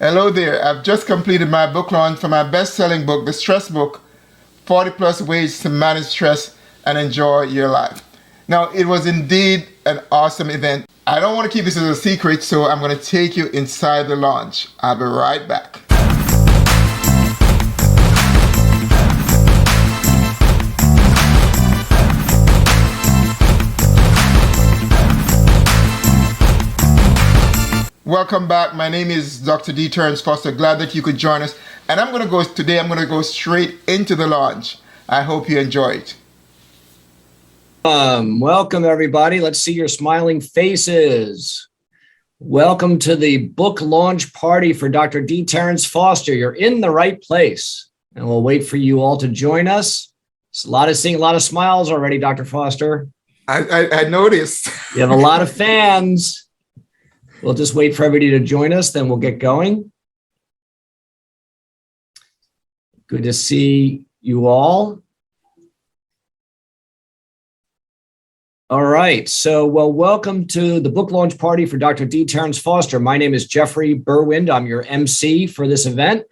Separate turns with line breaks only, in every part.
Hello there. I've just completed my book launch for my best-selling book, The Stress Book, 40 Plus Ways to Manage Stress and Enjoy Your Life. Now, it was indeed an awesome event. I don't want to keep this as a secret, so I'm going to take you inside the launch. I'll be right back. Welcome back. My name is Dr. D. Terrence Foster. Glad that you could join us. And I'm going to go straight into the launch. I hope you enjoy it.
Welcome, everybody. Let's see your smiling faces. Welcome to the book launch party for Dr. D. Terrence Foster. You're in the right place. And we'll wait for you all to join us. It's seeing a lot of smiles already, Dr. Foster.
I noticed.
You have a lot of fans. We'll just wait for everybody to join us, then we'll get going. Good to see you all. All right, so welcome to the book launch party for Dr. D. Terrence Foster. My name is Jeffrey Burwind. I'm your MC for this event.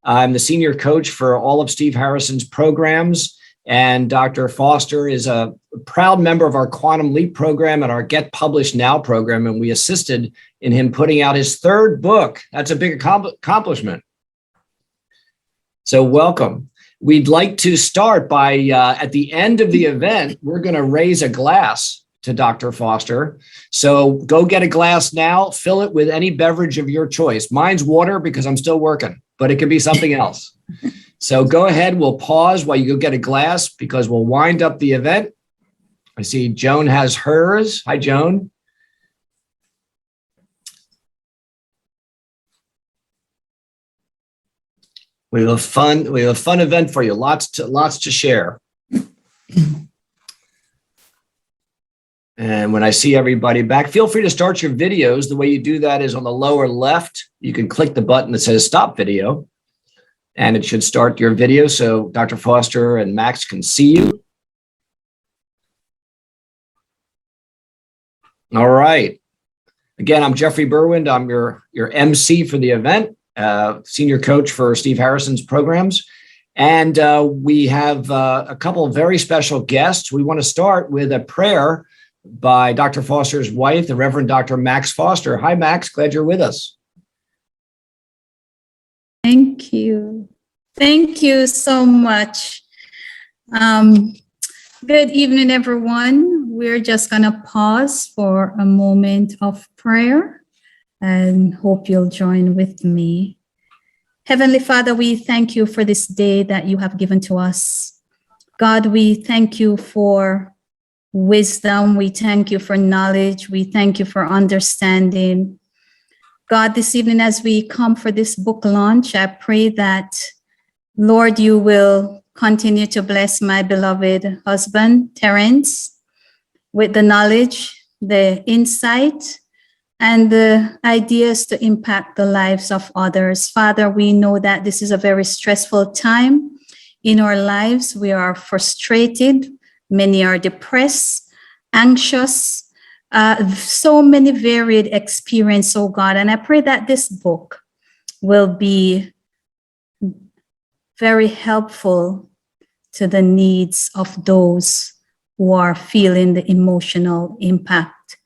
I'm the senior coach for all of Steve Harrison's programs. And Dr. Foster is a proud member of our Quantum Leap program and our Get Published Now program. And we assisted in him putting out his third book. That's a big accomplishment. So welcome. We'd like to start by, at the end of the event, we're going to raise a glass to Dr. Foster. So go get a glass now, fill it with any beverage of your choice. Mine's water because I'm still working, but it could be something else. So go ahead, we'll pause while you go get a glass because we'll wind up the event. I see Joan has hers. Hi, Joan. We have a fun event for you. Lots to share. And when I see everybody back, feel free to start your videos. The way you do that is on the lower left. You can click the button that says stop video. And it should start your video so Dr. Foster and Max can see you. All right. Again, I'm Jeffrey Burwind. I'm your MC for the event, senior coach for Steve Harrison's programs. And we have a couple of very special guests. We want to start with a prayer by Dr. Foster's wife, the Reverend Dr. Max Foster. Hi, Max. Glad you're with us.
Thank you. Thank you so much. Good evening, everyone. We're just going to pause for a moment of prayer and hope you'll join with me. Heavenly Father, we thank you for this day that you have given to us. God, we thank you for wisdom. We thank you for knowledge. We thank you for understanding. God, this evening as we come for this book launch, I pray that, Lord, you will continue to bless my beloved husband, Terrence, with the knowledge, the insight, and the ideas to impact the lives of others. Father, we know that this is a very stressful time in our lives. We are frustrated. Many are depressed, anxious, so many varied experience, oh God. And I pray that this book will be very helpful to the needs of those who are feeling the emotional impact,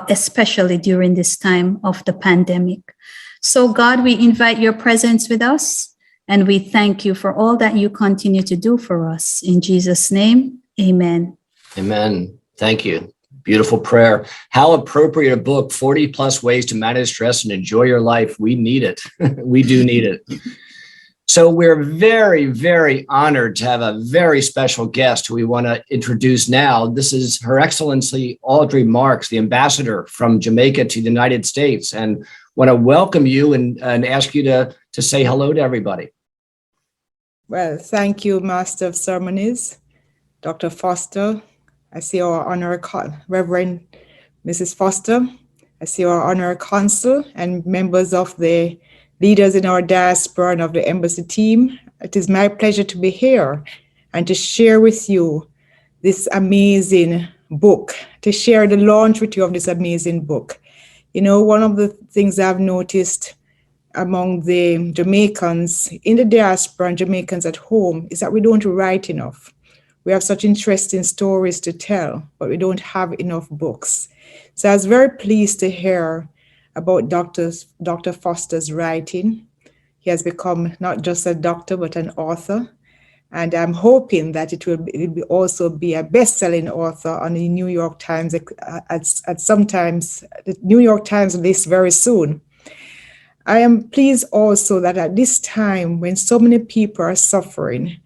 especially during this time of the pandemic. So God, we invite your presence with us, and we thank you for all that you continue to do for us. In Jesus' name, amen.
Amen. Thank you. Beautiful prayer. How appropriate a book, 40 plus ways to manage stress and enjoy your life. We need it. We do need it. So we're very, very honored to have a very special guest who we want to introduce now. This is Her Excellency Audrey Marks, the ambassador from Jamaica to the United States, and want to welcome you and ask you to say hello to everybody.
Well, thank you, Master of Ceremonies, Dr. Foster. I see our honorary Reverend Mrs. Foster. I see our honorary consul and members of the leaders in our diaspora and of the embassy team. It is my pleasure to be here and to share with you this amazing book, to share the launch with you of this amazing book. You know, one of the things I've noticed among the Jamaicans in the diaspora and Jamaicans at home is that we don't write enough. We have such interesting stories to tell, but we don't have enough books. So I was very pleased to hear about Dr. Foster's writing. He has become not just a doctor, but an author. And I'm hoping that it will also be a best-selling author on the New York Times at sometimes the New York Times list very soon. I am pleased also that at this time when so many people are suffering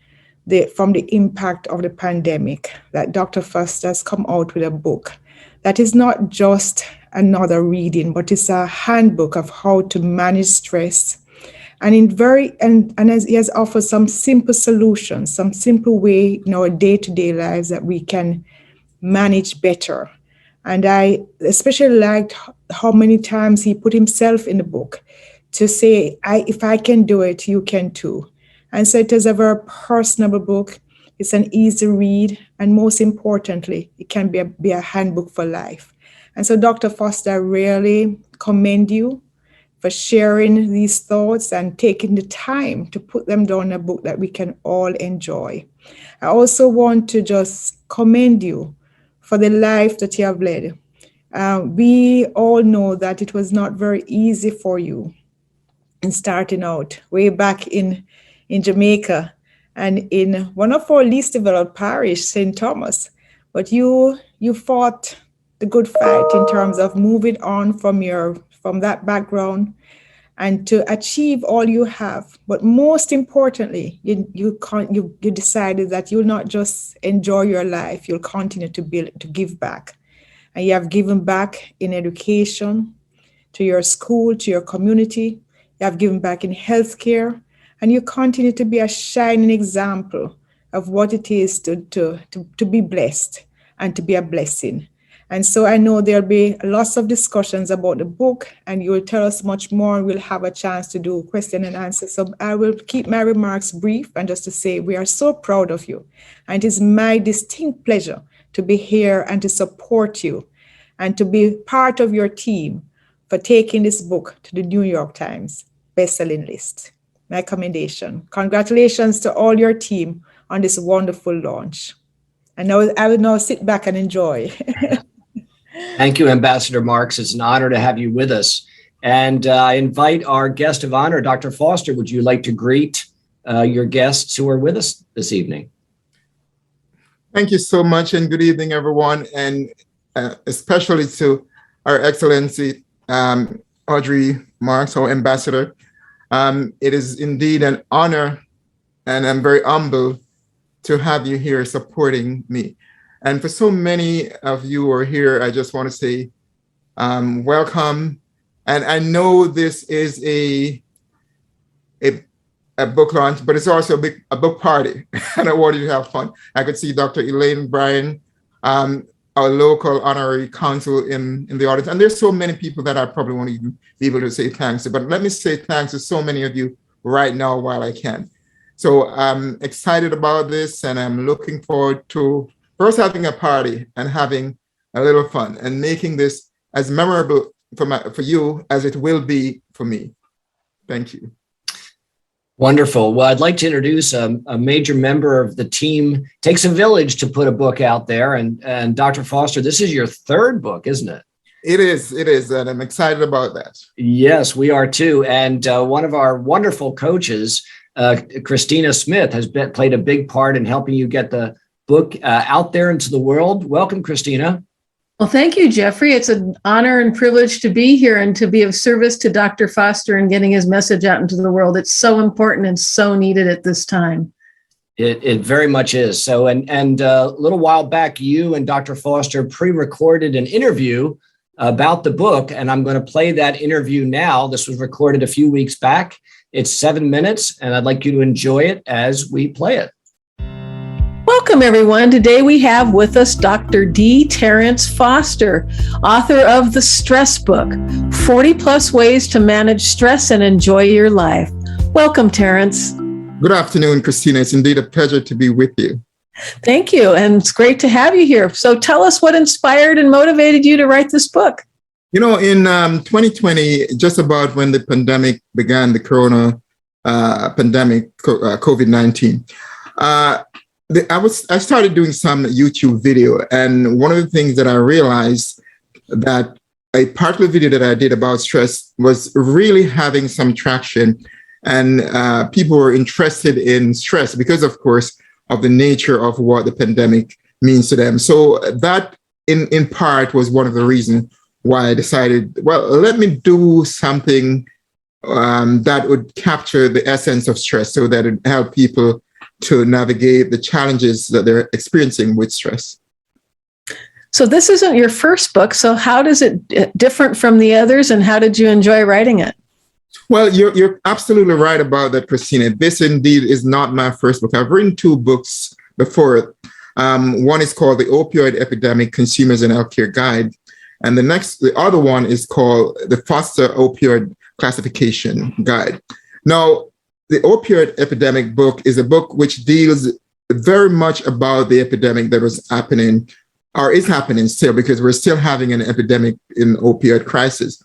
from the impact of the pandemic, that Dr. Foster has come out with a book that is not just another reading, but it's a handbook of how to manage stress. And as he has offered some simple solutions, some simple way in our day-to-day lives that we can manage better. And I especially liked how many times he put himself in the book to say, if I can do it, you can too. And so it is a very personable book. It's an easy read. And most importantly, it can be a handbook for life. And so Dr. Foster, I really commend you for sharing these thoughts and taking the time to put them down in a book that we can all enjoy. I also want to just commend you for the life that you have led. We all know that it was not very easy for you in starting out way back in Jamaica and in one of our least developed parish, St. Thomas. But you fought the good fight in terms of moving on from that background and to achieve all you have. But most importantly, you decided that you'll not just enjoy your life, you'll continue to give back. And you have given back in education, to your school, to your community. You have given back in healthcare, and you continue to be a shining example of what it is to be blessed and to be a blessing. And so I know there'll be lots of discussions about the book, and you will tell us much more. We'll have a chance to do question and answer. So I will keep my remarks brief and just to say we are so proud of you. And it is my distinct pleasure to be here and to support you and to be part of your team for taking this book to the New York Times best-selling list. My commendation. Congratulations to all your team on this wonderful launch. And now I will now sit back and enjoy.
Thank you, Ambassador Marks. It's an honor to have you with us. And I invite our guest of honor, Dr. Foster. Would you like to greet your guests who are with us this evening?
Thank you so much, and good evening, everyone, and especially to Our Excellency Audrey Marks, our ambassador. It is indeed an honor, and I'm very humbled to have you here supporting me. And for so many of you who are here, I just want to say welcome. And I know this is a book launch, but it's also a book party, and I want you to have fun. I could see Dr. Elaine Bryan, our local honorary consul in the audience. And there's so many people that I probably won't even be able to say thanks to, but let me say thanks to so many of you right now while I can. So I'm excited about this, and I'm looking forward to first having a party and having a little fun and making this as memorable for you as it will be for me. Thank you.
Wonderful. Well, I'd like to introduce a major member of the team. Takes a village to put a book out there. And Dr. Foster, this is your third book, isn't it?
It is. And I'm excited about that.
Yes, we are too. And one of our wonderful coaches, Christina Smith, has played a big part in helping you get the book out there into the world. Welcome, Christina.
Well, thank you, Jeffrey. It's an honor and privilege to be here and to be of service to Dr. Foster and getting his message out into the world. It's so important and so needed at this time.
It very much is. So, and a little while back, you and Dr. Foster pre-recorded an interview about the book, and I'm going to play that interview now. This was recorded a few weeks back. It's 7 minutes, and I'd like you to enjoy it as we play it.
Welcome, everyone. Today we have with us Dr. D. Terrence Foster, author of The Stress Book, 40 Plus Ways to Manage Stress and Enjoy Your Life. Welcome, Terrence.
Good afternoon, Christina. It's indeed a pleasure to be with you.
Thank you. And it's great to have you here. So tell us what inspired and motivated you to write this book.
In 2020, just about when the pandemic began, the corona pandemic, COVID-19, I started doing some YouTube video, and one of the things that I realized that a particular video that I did about stress was really having some traction, and people were interested in stress because, of course, of the nature of what the pandemic means to them. So that, in part, was one of the reasons why I decided, well, let me do something that would capture the essence of stress so that it help people to navigate the challenges that they're experiencing with stress.
So this isn't your first book. So how does it different from the others, and how did you enjoy writing it?
Well, you're absolutely right about that, Christina. This indeed is not my first book. I've written 2 books before it. One is called The Opioid Epidemic, Consumers and Healthcare Guide. And the other one is called The Foster Opioid Classification Guide. Now, the opioid epidemic book is a book which deals very much about the epidemic that was happening, or is happening still, because we're still having an epidemic in opioid crisis.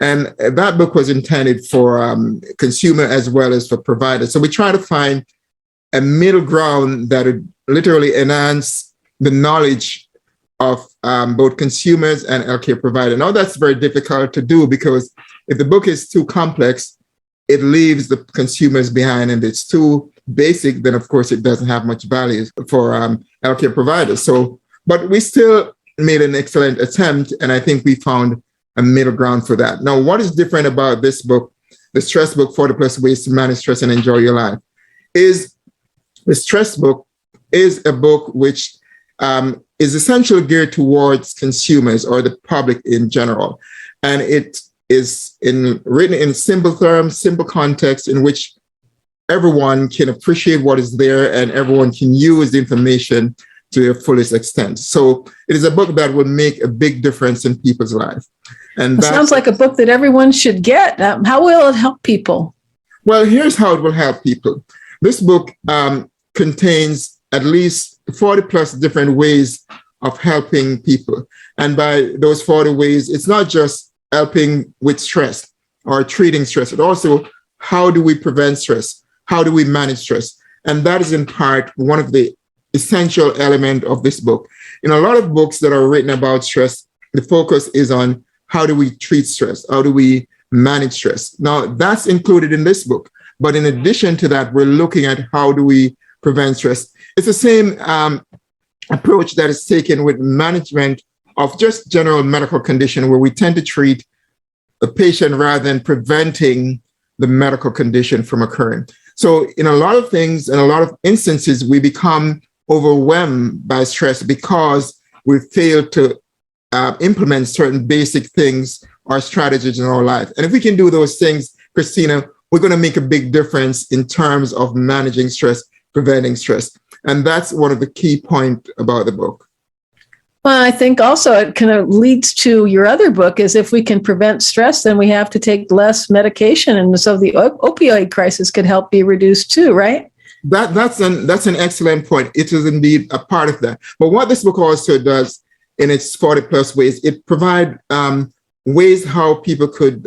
And that book was intended for consumer as well as for providers. So we try to find a middle ground that would literally enhance the knowledge of both consumers and healthcare providers. Now, that's very difficult to do, because if the book is too complex, it leaves the consumers behind, and it's too basic, then of course it doesn't have much value for healthcare providers. So, but we still made an excellent attempt, and I think we found a middle ground for that. Now, what is different about this book, the stress book, 40+ Ways to Manage Stress and Enjoy Your Life, is the stress book is a book which is essentially geared towards consumers or the public in general. And it is written in simple terms, simple context, in which everyone can appreciate what is there and everyone can use the information to their fullest extent. So it is a book that will make a big difference in people's life. And
It sounds like a book that everyone should get. How will it help people?
Well, here's how it will help people. This book contains at least 40+ different ways of helping people. And by those 40 ways, it's not just helping with stress or treating stress, but also how do we prevent stress? How do we manage stress? And that is in part one of the essential element of this book. In a lot of books that are written about stress, the focus is on how do we treat stress? How do we manage stress? Now, that's included in this book. But in addition to that, we're looking at how do we prevent stress. It's the same approach that is taken with management of just general medical condition, where we tend to treat the patient rather than preventing the medical condition from occurring. So in a lot of things, in a lot of instances, we become overwhelmed by stress because we fail to implement certain basic things or strategies in our life. And if we can do those things, Christina, we're going to make a big difference in terms of managing stress, preventing stress. And that's one of the key points about the book.
Well, I think also it kind of leads to your other book, is if we can prevent stress, then we have to take less medication. And so the opioid crisis could help be reduced too, right?
That's an excellent point. It is indeed a part of that. But what this book also does in its 40+ ways, it provides ways how people could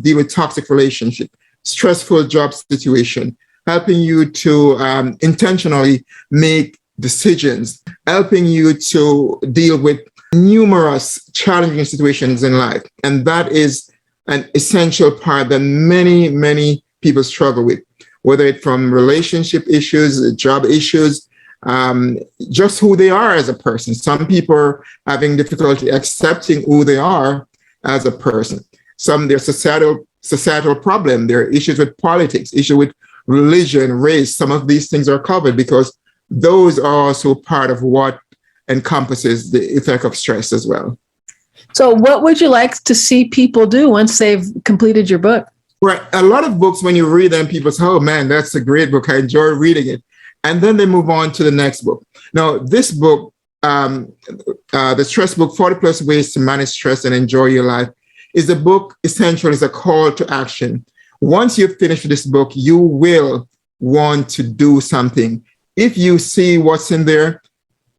deal with toxic relationship, stressful job situation, helping you to intentionally make decisions, helping you to deal with numerous challenging situations in life. And that is an essential part that many, many people struggle with, whether it's from relationship issues, job issues, just who they are as a person. Some people are having difficulty accepting who they are as a person. Some, there's societal problem. There are issues with politics, issues with religion, race. Some of these things are covered because those are also part of what encompasses the effect of stress as well.
So what would you like to see people do once they've completed your book?
Right. A lot of books, when you read them, people say, oh man, that's a great book. I enjoy reading it. And then they move on to the next book. Now, this book, the stress book, 40+ Ways to Manage Stress and Enjoy Your Life, is a book essentially is a call to action. Once you've finished this book, you will want to do something. If you see what's in there,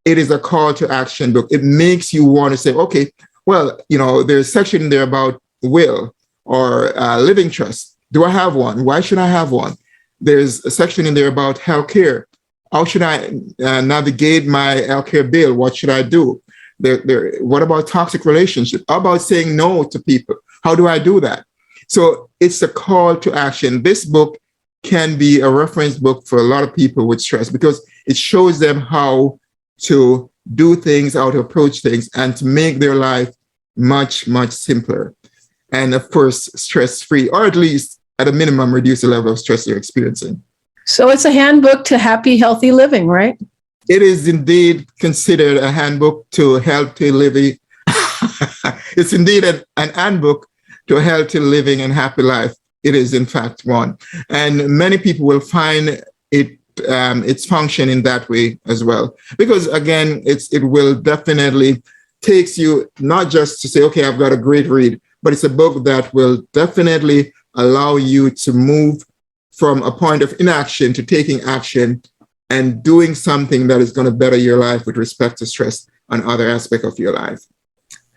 it is a call to action book. It makes you want to say, okay, well, there's a section in there about will or living trust. Do I have one? Why should I have one? There's a section in there about healthcare. How should I navigate my healthcare bill? What should I do? What about toxic relationships? How about saying no to people? How do I do that? So it's a call to action. This book can be a reference book for a lot of people with stress because it shows them how to do things, how to approach things, and to make their life much, much simpler. And of course, stress-free, or at least at a minimum, reduce the level of stress they're experiencing.
So it's a handbook to happy, healthy living, right?
It is indeed considered a handbook to healthy living. It's indeed an handbook to healthy living and happy life. It is, in fact, one. And many people will find its function in that way as well. Because, again, it will definitely takes you not just to say, okay, I've got a great read, but it's a book that will definitely allow you to move from a point of inaction to taking action and doing something that is going to better your life with respect to stress and other aspects of your life.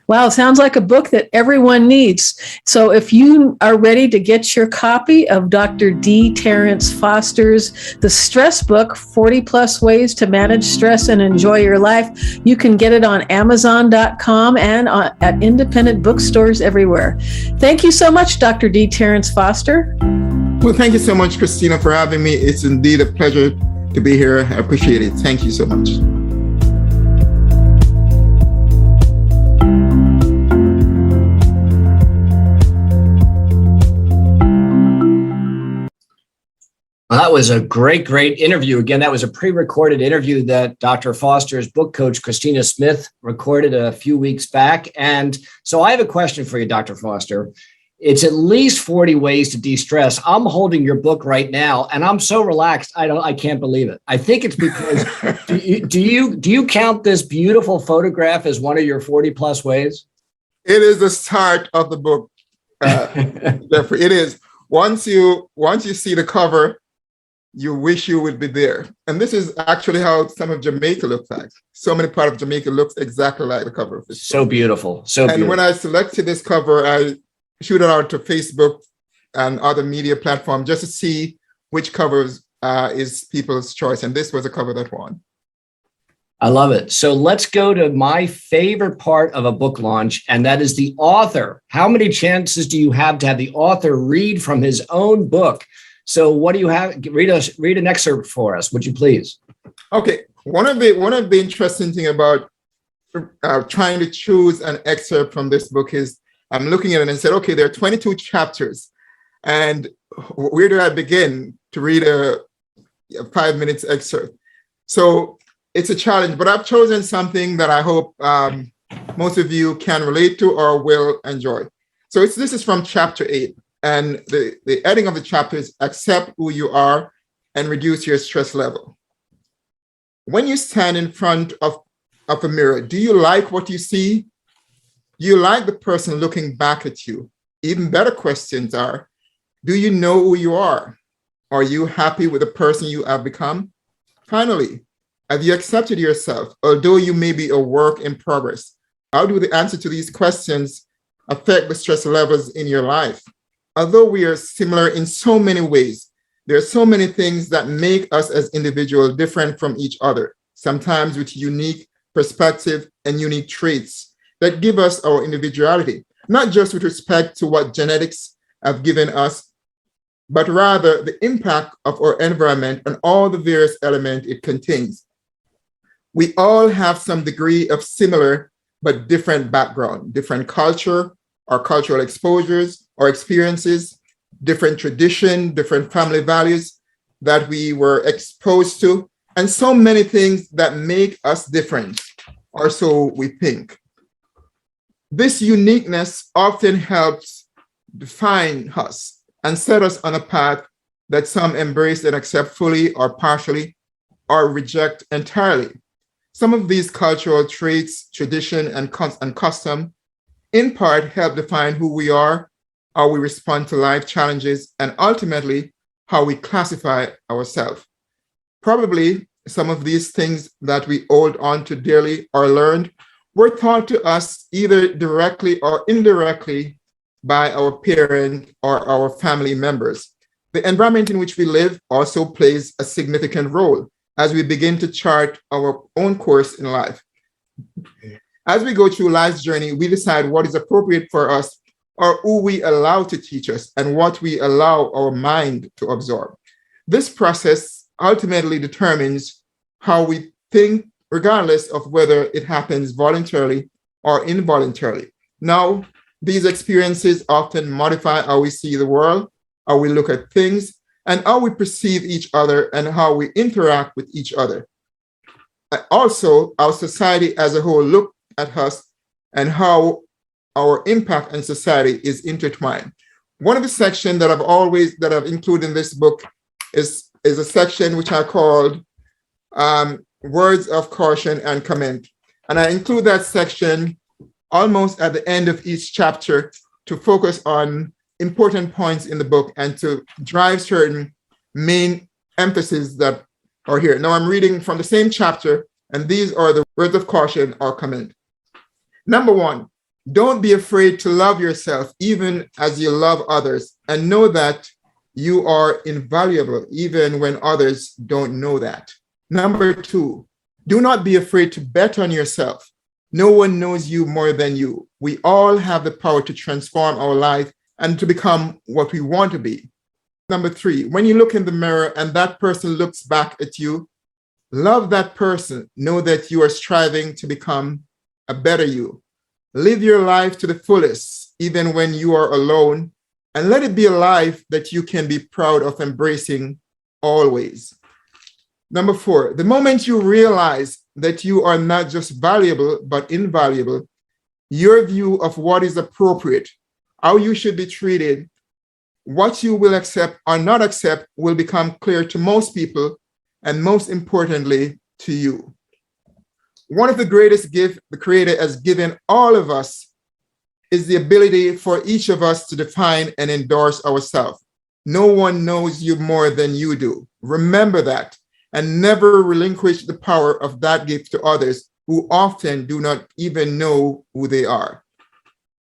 Wow, it sounds like a book that everyone needs. So if you are ready to get your copy of Dr. D. Terrence Foster's The Stress Book, 40 Plus Ways to Manage Stress and Enjoy Your Life, you can get it on Amazon.com and at independent bookstores everywhere. Thank you so much, Dr. D. Terrence Foster.
Well, thank you so much, Christina, for having me. It's indeed a pleasure to be here. I appreciate it. Thank you so much.
Well, that was a great interview. Again, that was a pre-recorded interview that Dr. Foster's book coach, Christina Smith, recorded a few weeks back. And so I have a question for you, Dr. Foster. It's at least 40 ways to de-stress. I'm holding your book right now, and I'm so relaxed. I can't believe it. I think it's because do you count this beautiful photograph as one of your 40 plus ways?
It is the start of the book, Jeffrey. It is. Once you see the cover, you wish you would be there. And this is actually how some of Jamaica looks like. So many parts of Jamaica looks exactly like the cover of this
book. Beautiful. And
when I selected this cover, I shoot it out to Facebook and other media platforms just to see which covers is people's choice. And this was a cover that won.
I love it. So let's go to my favorite part of a book launch, and that is the author. How many chances do you have to have the author read from his own book? So what do you have? Read an excerpt for us, would you please?
Okay. One of the interesting thing about trying to choose an excerpt from this book is I'm looking at it and said, okay, there are 22 chapters. And where do I begin to read a 5 minutes excerpt? So it's a challenge, but I've chosen something that I hope most of you can relate to or will enjoy. So this is from chapter 8. And the heading of the chapter is Accept Who You Are and Reduce Your Stress Level. When you stand in front of a mirror, do you like what you see? Do you like the person looking back at you? Even better questions are, do you know who you are? Are you happy with the person you have become? Finally, have you accepted yourself, although you may be a work in progress? How do the answer to these questions affect the stress levels in your life? Although we are similar in so many ways, there are so many things that make us as individuals different from each other, sometimes with unique perspective and unique traits that give us our individuality, not just with respect to what genetics have given us, but rather the impact of our environment and all the various elements it contains. We all have some degree of similar but different background, different culture or cultural exposures or experiences, different tradition, different family values that we were exposed to, and so many things that make us different, or so we think. This uniqueness often helps define us and set us on a path that some embrace and accept fully or partially, or reject entirely. Some of these cultural traits, tradition, and custom, in part help define who we are, how we respond to life challenges, and ultimately, how we classify ourselves. Probably some of these things that we hold on to dearly or learned were taught to us either directly or indirectly by our parent or our family members. The environment in which we live also plays a significant role as we begin to chart our own course in life. As we go through life's journey, we decide what is appropriate for us or who we allow to teach us and what we allow our mind to absorb. This process ultimately determines how we think, regardless of whether it happens voluntarily or involuntarily. Now, these experiences often modify how we see the world, how we look at things, and how we perceive each other and how we interact with each other. Also, our society as a whole look at us and how our impact on society is intertwined. One of the sections that I've included in this book is a section which I called Words of Caution and Comment. And I include that section almost at the end of each chapter to focus on important points in the book and to drive certain main emphases that are here. Now I'm reading from the same chapter, and these are the words of caution or comment. Number 1, don't be afraid to love yourself even as you love others, and know that you are invaluable even when others don't know that. Number 2, do not be afraid to bet on yourself. No one knows you more than you. We all have the power to transform our life and to become what we want to be. Number 3, when you look in the mirror and that person looks back at you, love that person. Know that you are striving to become a better you. Live your life to the fullest, even when you are alone, and let it be a life that you can be proud of embracing always. Number 4, the moment you realize that you are not just valuable, but invaluable, your view of what is appropriate, how you should be treated, what you will accept or not accept will become clear to most people, and most importantly, to you. One of the greatest gifts the Creator has given all of us is the ability for each of us to define and endorse ourselves. No one knows you more than you do. Remember that, and never relinquish the power of that gift to others who often do not even know who they are.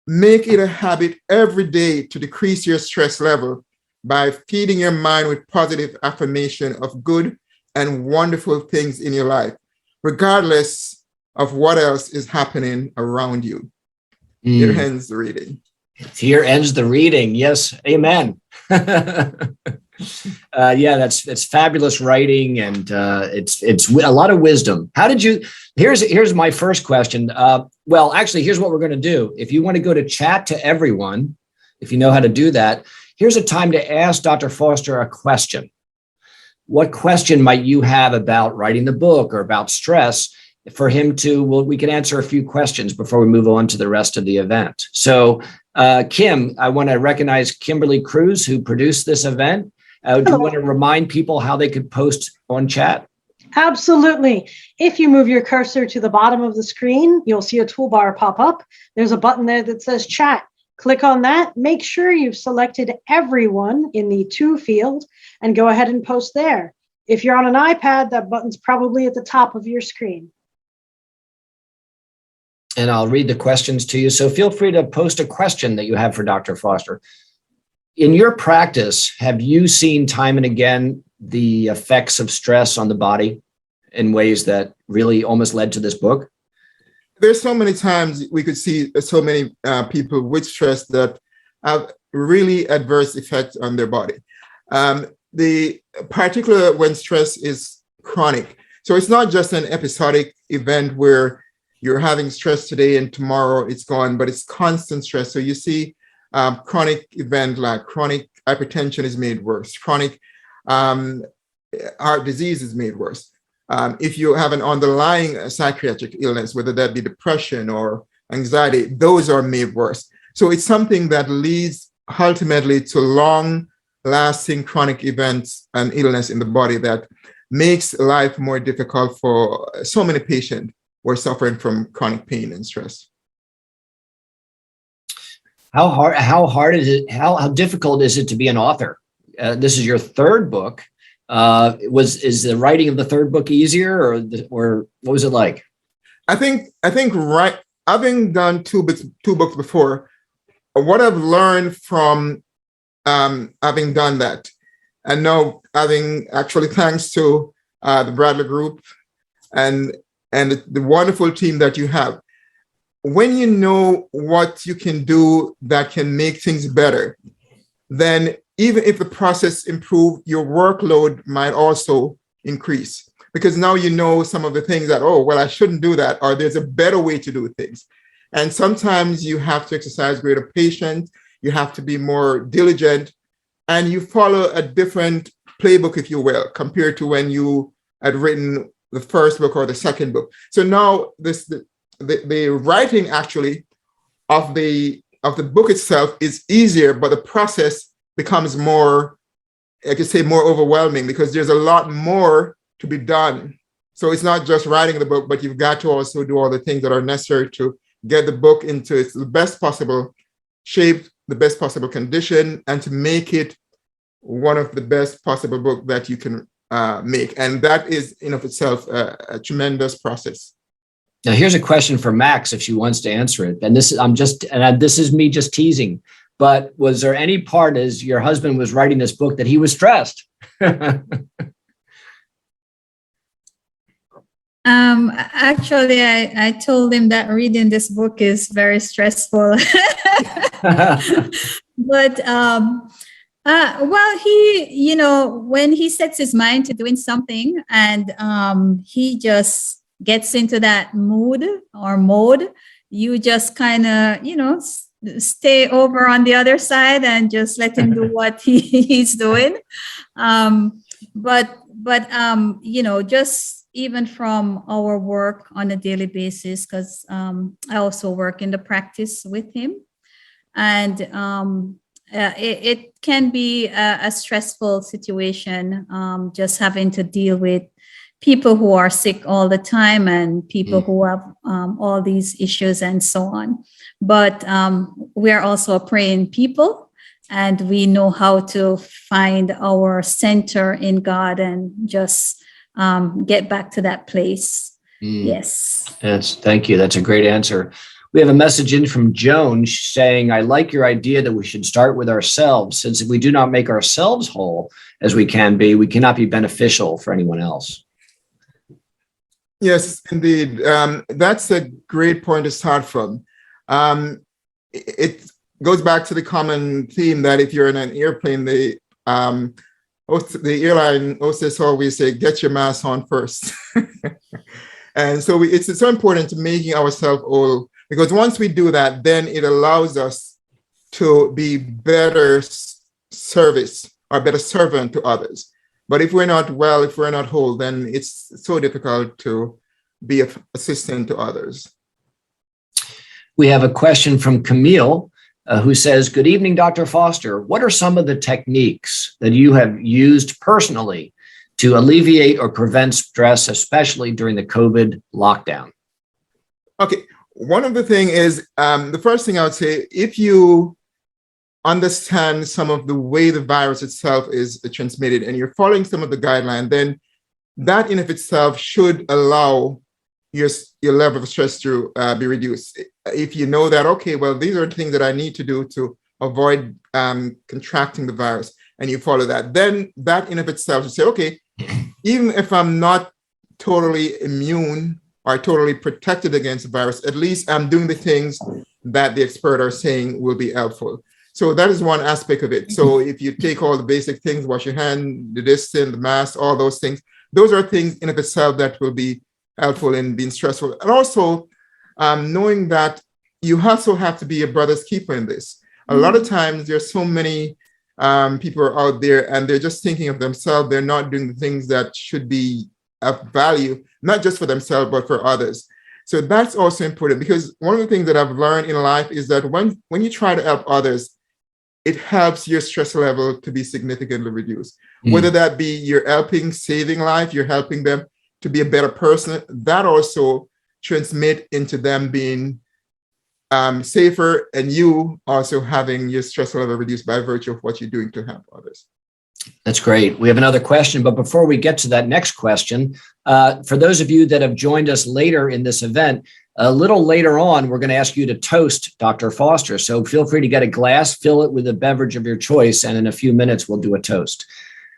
Make it a habit every day to decrease your stress level by feeding your mind with positive affirmation of good and wonderful things in your life, regardless of what else is happening around you. Here ends the reading.
Here ends the reading. Yes, amen. Yeah, it's fabulous writing, and it's a lot of wisdom. How did you? Here's my first question. Well, actually, here's what we're going to do. If you want to go to chat to everyone, if you know how to do that, here's a time to ask Dr. Foster a question. What question might you have about writing the book or about stress? For him to, well, we can answer a few questions before we move on to the rest of the event. So, Kim, I want to recognize Kimberly Cruz, who produced this event. Do you want to remind people how they could post on chat?
Absolutely. If you move your cursor to the bottom of the screen, you'll see a toolbar pop up. There's a button there that says chat. Click on that. Make sure you've selected everyone in the to field and go ahead and post there. If you're on an iPad, that button's probably at the top of your screen.
And I'll read the questions to you. So feel free to post a question that you have for Dr. Foster. In your practice, have you seen time and again the effects of stress on the body in ways that really almost led to this book?
There's so many times we could see so many people with stress that have really adverse effects on their body. The particular when stress is chronic. So it's not just an episodic event where you're having stress today and tomorrow it's gone, but it's constant stress. So you see chronic event like chronic hypertension is made worse. Chronic heart disease is made worse. If you have an underlying psychiatric illness, whether that be depression or anxiety, those are made worse. So it's something that leads ultimately to long-lasting chronic events and illness in the body that makes life more difficult for so many patients who are suffering from chronic pain and stress.
How hard is it? How difficult is it to be an author? This is your third book. Is the writing of the third book easier, or what was it like?
I think having done two books before, what I've learned from having done that, and now having actually, thanks to the Bradley Group and the wonderful team that you have, when you know what you can do that can make things better, then even if the process improves, your workload might also increase, because now you know some of the things that, oh, well, I shouldn't do that, or there's a better way to do things. And sometimes you have to exercise greater patience, you have to be more diligent, and you follow a different playbook, if you will, compared to when you had written the first book or the second book. So now the writing actually of the book itself is easier, but the process becomes more, I could say, more overwhelming, because there's a lot more to be done. So it's not just writing the book, but you've got to also do all the things that are necessary to get the book into its the best possible shape, the best possible condition, and to make it one of the best possible books that you can make. And that is in of itself a tremendous process.
Now, here's a question for Max, if she wants to answer it. And this is me just teasing, but was there any part as your husband was writing this book that he was stressed?
Actually, I told him that reading this book is very stressful. But well, he, when he sets his mind to doing something and he just gets into that mood or mode, you just kind of, stay over on the other side and just let him do what he's doing. But just even from our work on a daily basis, because I also work in the practice with him, and it can be a stressful situation, just having to deal with people who are sick all the time and people who have all these issues and so on. But we are also a praying people, and we know how to find our center in God and just get back to that place. Yes.
Thank you. That's a great answer. We have a message in from Joan saying, I like your idea that we should start with ourselves, since if we do not make ourselves whole as we can be, we cannot be beneficial for anyone else.
Yes, indeed. That's a great point to start from. It goes back to the common theme that if you're in an airplane, the airline hostess always say, get your mask on first. And so it's so important to making ourselves whole, because once we do that, then it allows us to be better service or better servant to others. But if we're not well, if we're not whole, then it's so difficult to be an assistant to others.
We have a question from Camille, who says, good evening, Dr. Foster. What are some of the techniques that you have used personally to alleviate or prevent stress, especially during the COVID lockdown?
Okay, one of the things is, the first thing I would say, if you understand some of the way the virus itself is transmitted and you're following some of the guidelines, then that in of itself should allow your level of stress to be reduced. If you know that, okay, well, these are the things that I need to do to avoid contracting the virus, and you follow that, then that in of itself to say, okay, even if I'm not totally immune or totally protected against the virus, at least I'm doing the things that the experts are saying will be helpful. So that is one aspect of it. So if you take all the basic things, wash your hand, the distance, the mask, all those things, those are things in of itself that will be helpful in being stressful. And also knowing that you also have to be a brother's keeper in this. A lot of times there's so many people are out there and they're just thinking of themselves. They're not doing the things that should be of value, not just for themselves, but for others. So that's also important, because one of the things that I've learned in life is that when you try to help others, it helps your stress level to be significantly reduced. Whether that be you're helping, saving life, you're helping them to be a better person, that also transmit into them being safer, and you also having your stress level reduced by virtue of what you're doing to help others.
That's great. We have another question, but before we get to that next question, for those of you that have joined us later in this event, A little later on, we're going to ask you to toast Dr. Foster. So feel free to get a glass, fill it with a beverage of your choice, and in a few minutes, we'll do a toast.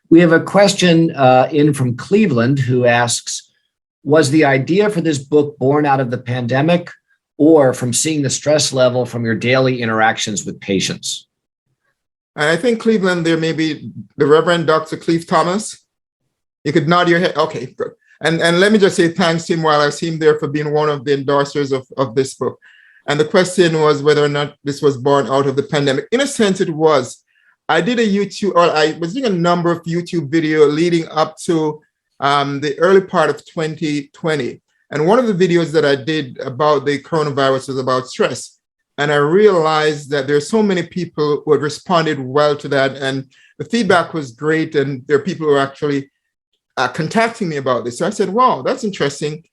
We have a question in from Cleveland who asks, was the idea for this book born out of the pandemic or from seeing the stress level from your daily interactions with patients?
And I think Cleveland, there may be the Reverend Dr. Cleve Thomas. You could nod your head. Okay, good. And let me just say thanks to him while I see him there for being one of the endorsers of this book. And the question was whether or not this was born out of the pandemic. In a sense, it was. I did I was doing a number of YouTube videos leading up to the early part of 2020. And one of the videos that I did about the coronavirus was about stress. And I realized that there are so many people who had responded well to that. And the feedback was great. And there are people who are actually contacting me about this. So I said, wow, that's interesting.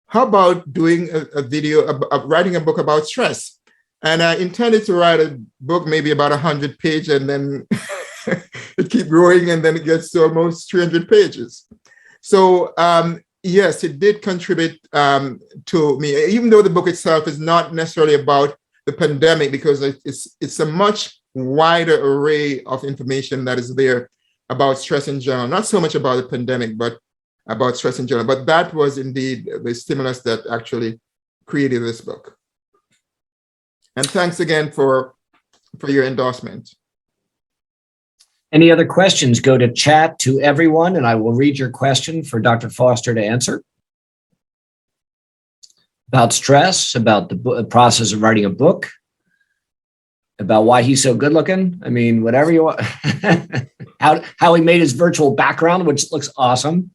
How about doing a video, writing a book about stress? And I intended to write a book, maybe about 100 pages, and then it keeps growing, and then it gets to almost 300 pages. So yes, it did contribute to me, even though the book itself is not necessarily about the pandemic, because it's a much wider array of information that is there about stress in general, not so much about the pandemic, but about stress in general. But that was indeed the stimulus that actually created this book. And thanks again for your endorsement.
Any other questions? Go to chat to everyone, and I will read your question for Dr. Foster to answer. About stress, about the process of writing a book, about why he's so good looking. I mean, whatever you want. How he made his virtual background, which looks awesome.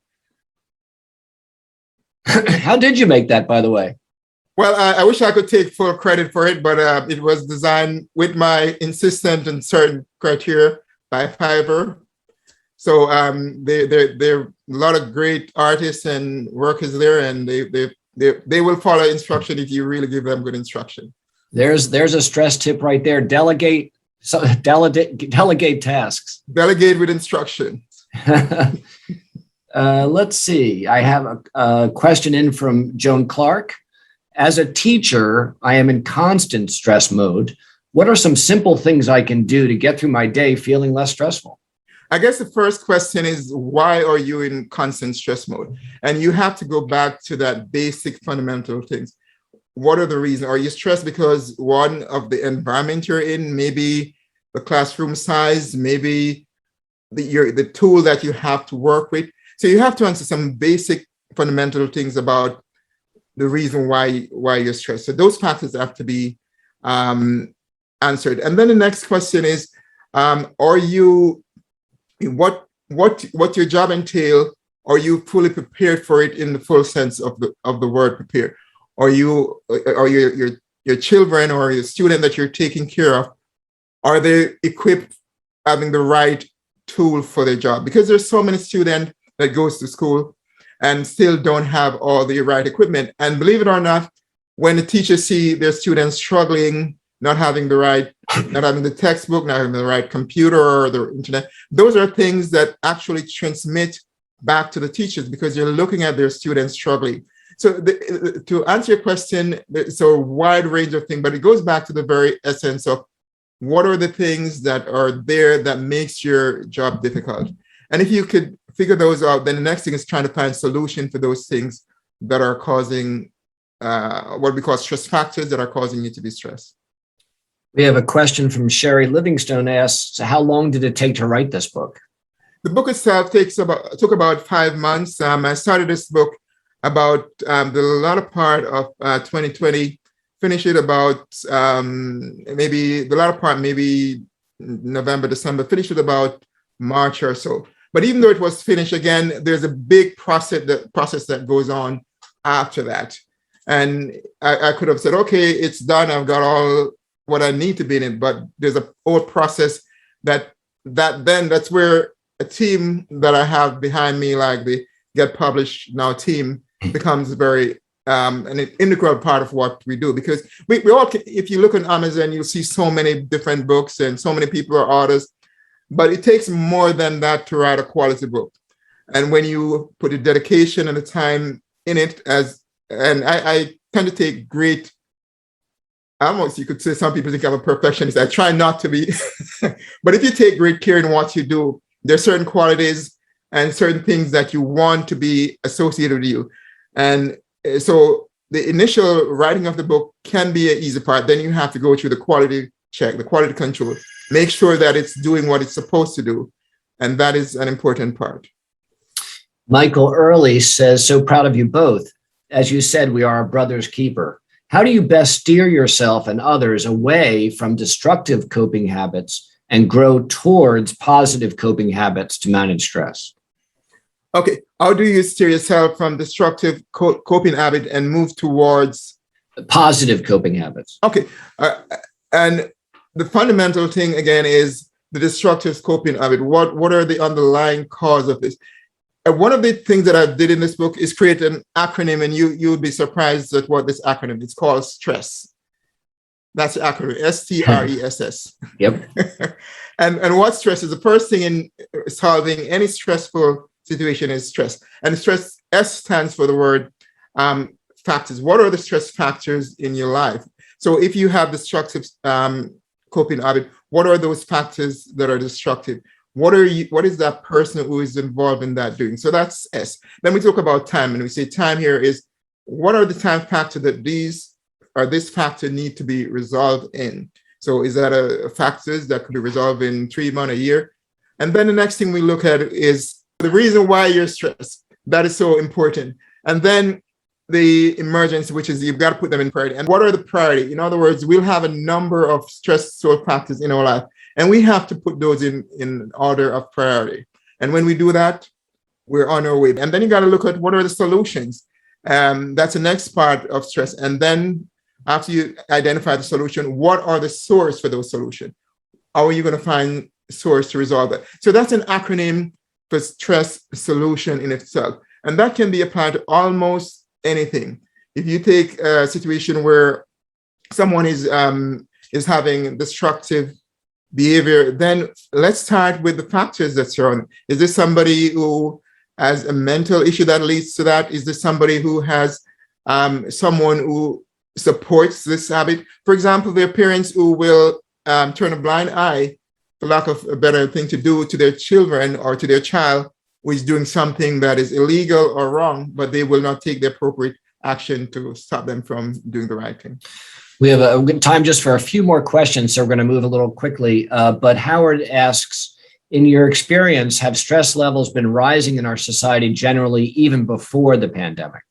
How did you make that, by the way?
Well, I wish I could take full credit for it, but it was designed with my insistence on certain criteria by Fiverr. So there are a lot of great artists and workers there, and they will follow instruction if you really give them good instruction.
There's a stress tip right there. Delegate tasks.
Delegate with instruction.
Let's see. I have a question in from Joan Clark. As a teacher, I am in constant stress mode. What are some simple things I can do to get through my day feeling less stressful?
I guess the first question is, why are you in constant stress mode? And you have to go back to that basic fundamental things. What are the reasons? Are you stressed because one of the environment you're in, maybe the classroom size, maybe the tool that you have to work with? So you have to answer some basic fundamental things about the reason why you're stressed. So those factors have to be answered. And then the next question is, are you, what your job entail? Are you fully prepared for it in the full sense of the word prepared? Are your children or your student that you're taking care of, are they equipped having the right tool for their job? Because there's so many students that goes to school and still don't have all the right equipment. And believe it or not, when the teachers see their students struggling, not having the textbook, not having the right computer or the internet, those are things that actually transmit back to the teachers because you're looking at their students struggling. So to answer your question, it's a wide range of things, but it goes back to the very essence of what are the things that are there that makes your job difficult. And if you could figure those out, then the next thing is trying to find solution for those things that are causing what we call stress factors that are causing you to be stressed.
We have a question from Sherry Livingstone asks, how long did it take to write this book?
The book itself took about 5 months. I started this book about the latter part of 2020, finished it about maybe the latter part, maybe November, December, finished it about March or so. But even though it was finished, again, there's a big process that goes on after that. And I could have said, okay, it's done. I've got all what I need to be in it. But there's a whole process that's where a team that I have behind me, like the Get Published Now team, becomes very an integral part of what we do. Because we all, if you look on Amazon, you'll see so many different books and so many people are authors. But it takes more than that to write a quality book. And when you put the dedication and the time in it, as and I tend to take great, almost you could say some people think I'm a perfectionist. I try not to be, but if you take great care in what you do, there are certain qualities and certain things that you want to be associated with you. And so the initial writing of the book can be an easy part. Then you have to go through the quality check, the quality control, make sure that it's doing what it's supposed to do. And that is an important part.
Michael Early says, so proud of you both. As you said, we are a brother's keeper. How do you best steer yourself and others away from destructive coping habits and grow towards positive coping habits to manage stress?
Okay, how do you steer yourself from destructive coping habit and move towards
positive coping habits?
Okay, and the fundamental thing again is the destructive coping habit. What are the underlying cause of this? And one of the things that I did in this book is create an acronym, and you would be surprised at what this acronym is called. STRESS. That's the acronym, STRESS.
Yep.
and what stress is? The first thing in solving any stressful situation is stress. And stress, S stands for the word factors. What are the stress factors in your life? So if you have destructive coping habit, what are those factors that are destructive? What is that person who is involved in that doing? So that's S. Then we talk about time, and we say time here is what are the time factors that this factor need to be resolved in? So is that a factors that could be resolved in 3 months, a year? And then the next thing we look at is the reason why you're stressed. That is so important. And then the emergence, which is you've got to put them in priority. And what are the priority? In other words, we'll have a number of stressful factors in our life, and we have to put those in order of priority. And when we do that, we're on our way. And then you got to look at what are the solutions. That's the next part of stress. And then after you identify the solution, what are the source for those solutions? How are you going to find source to resolve that? So that's an acronym for stress solution in itself. And that can be applied to almost anything. If you take a situation where someone is having destructive behavior, then let's start with the factors that surround. Is this somebody who has a mental issue that leads to that? Is this somebody who has someone who supports this habit? For example, there are parents who will turn a blind eye, for lack of a better thing to do, to their children or to their child who is doing something that is illegal or wrong, but they will not take the appropriate action to stop them from doing the right thing.
We have a good time just for a few more questions, so we're going to move a little quickly. But Howard asks, in your experience, have stress levels been rising in our society generally even before the pandemic?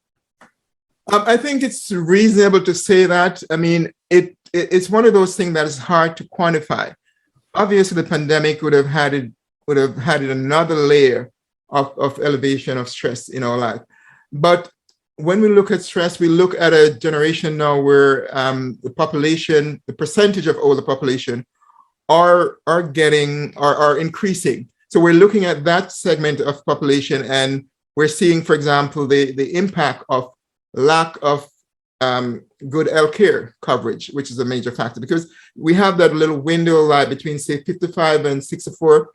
I think it's reasonable to say that. I mean, it's one of those things that is hard to quantify. Obviously, the pandemic would have added another layer of elevation of stress in our life. But when we look at stress, we look at a generation now where the population, the percentage of older population are increasing. So we're looking at that segment of population, and we're seeing, for example, the impact of lack of good healthcare coverage, which is a major factor, because we have that little window like between, say, 55 and 64,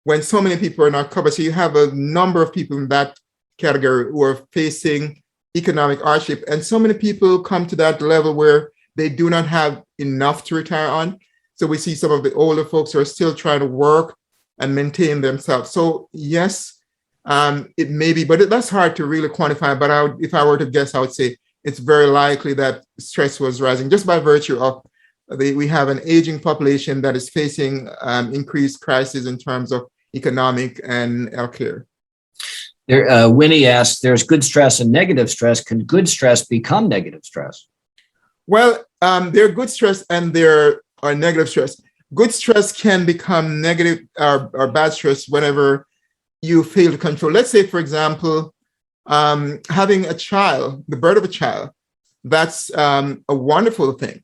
when so many people are not covered. So you have a number of people in that category who are facing economic hardship. And so many people come to that level where they do not have enough to retire on. So we see some of the older folks who are still trying to work and maintain themselves. So yes, it may be, but that's hard to really quantify. But if I were to guess, I would say it's very likely that stress was rising just by virtue of we have an aging population that is facing increased crisis in terms of economic and healthcare.
Winnie asks, there's good stress and negative stress. Can good stress become negative stress?
Well, there are good stress and there are negative stress. Good stress can become negative or bad stress whenever you fail to control. Let's say, for example, having a child, the birth of a child, that's a wonderful thing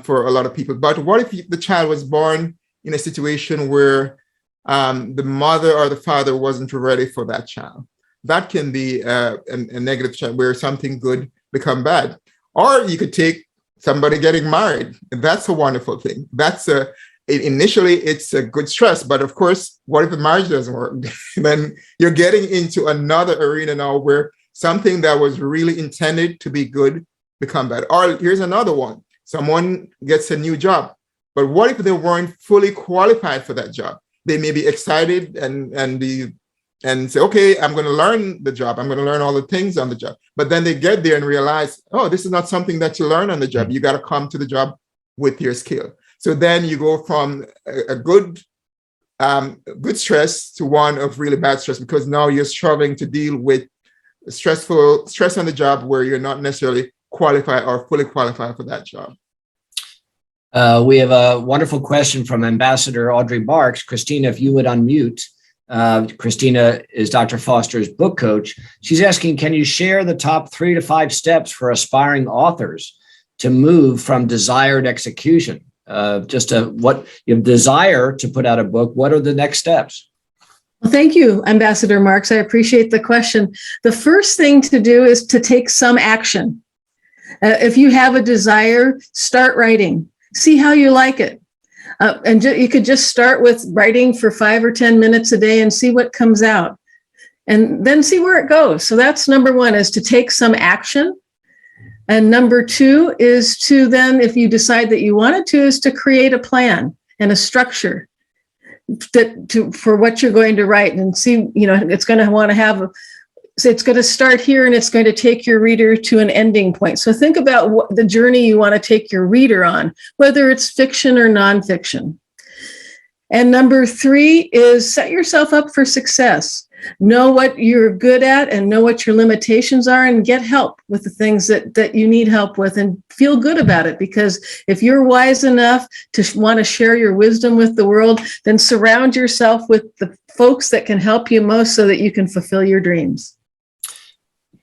for a lot of people. But what if the child was born in a situation where the mother or the father wasn't ready for that child? That can be a negative child where something good become bad. Or you could take somebody getting married. That's a wonderful thing. Initially it's a good stress, but of course, what if the marriage doesn't work? Then you're getting into another arena now where Something that was really intended to be good become bad. Or here's another one. Someone gets a new job, but what if they weren't fully qualified for that job? They may be excited and say, okay, I'm going to learn the job. I'm going to learn all the things on the job. But then they get there and realize, oh, this is not something that you learn on the job. You got to come to the job with your skill. So then you go from a good stress to one of really bad stress, because now you're struggling to deal with stress on the job where you're not necessarily qualified or fully qualified for that job.
We have a wonderful question from Ambassador Audrey Marks. Christina, if you would unmute. Christina is Dr. Foster's book coach. She's asking, can you share the top 3 to 5 steps for aspiring authors to move from desired execution? What you have desire to put out a book. What are the next steps?
Well, thank you, Ambassador Marks. I appreciate the question. The first thing to do is to take some action. If you have a desire, start writing. See how you like it. You could just start with writing for 5 or 10 minutes a day and see what comes out, and then see where it goes. So that's number 1, is to take some action. And number 2 is to then, if you decide that you wanted to, is to create a plan and a structure for what you're going to write, and see, it's going to want to have it's going to start here and it's going to take your reader to an ending point. So think about what the journey you want to take your reader on, whether it's fiction or nonfiction. And number 3 is set yourself up for success. Know what you're good at and know what your limitations are, and get help with the things that you need help with, and feel good about it. Because if you're wise enough to want to share your wisdom with the world, then surround yourself with the folks that can help you most so that you can fulfill your dreams.